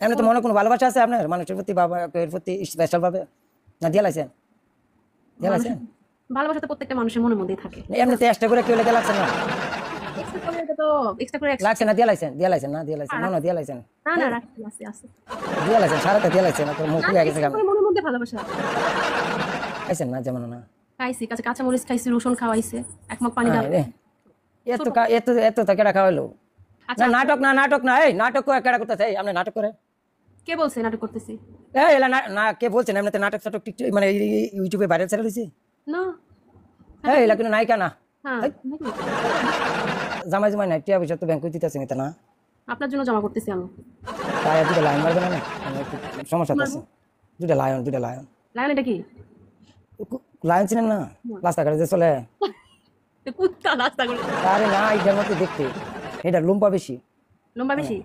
এমনি তো মনে কোনো ভালোবাসা আছে আপনার মানুষের প্রতি বা এর প্রতি স্পেশাল ভাবে না দিয়ে লাইছেন ভালোবাসা তো প্রত্যেকটা মানুষের মনের মধ্যেই থাকে। এমনি চেষ্টা করে কেউ লেগে লাগছে না এক্সট্রা করে এটা তো এক্সট্রা করে লাগছে না দিয়ে লাইছেন না দিয়ে লাইছেন না দিয়ে লাইছেন না না রাখছি আছে আছে দিয়ে লাইছেন সারাটা দিয়ে লাইছেন আপনার মুখ হয়ে গেছে এক্সট্রা করে মনের মধ্যে ভালোবাসা খাইছেন না যেমন না খাইছি কাঁচা মরিচ খাইছি রসুন খাওয়াইছে এক মগ পানি দাও এত এত এত তাকে রাখা হলো আচ্ছা না নাটক না এই নাটক কেডা করতেছে এই আপনি নাটক করে কে বলছে নাটক করতেছি? এই এলা না কে বলছেন এমনিতে নাটক সাটক টিকটক মানে ইউটিউবে ভাইরাল ছেড়ে দিছি না এই এলা কিন্তু নায়িকা না হ্যাঁ জামাই জামাই নাই টিয়া পয়সা তো ব্যাংকে দিতেছে নিতে না আপনার জন্য জমা করতেছি আমি। তাই দুটো লাইন মারবে না আমার একটু সমস্যা আছে দুটো লায়ন লাগান এটা কি? লায়ন চিনেন না রাস্তাঘাটে যে চলে কুত্তা রাস্তা করে আরে না এটার মধ্যে দেখতে এটা লম্বা বেশি লম্বা বেশি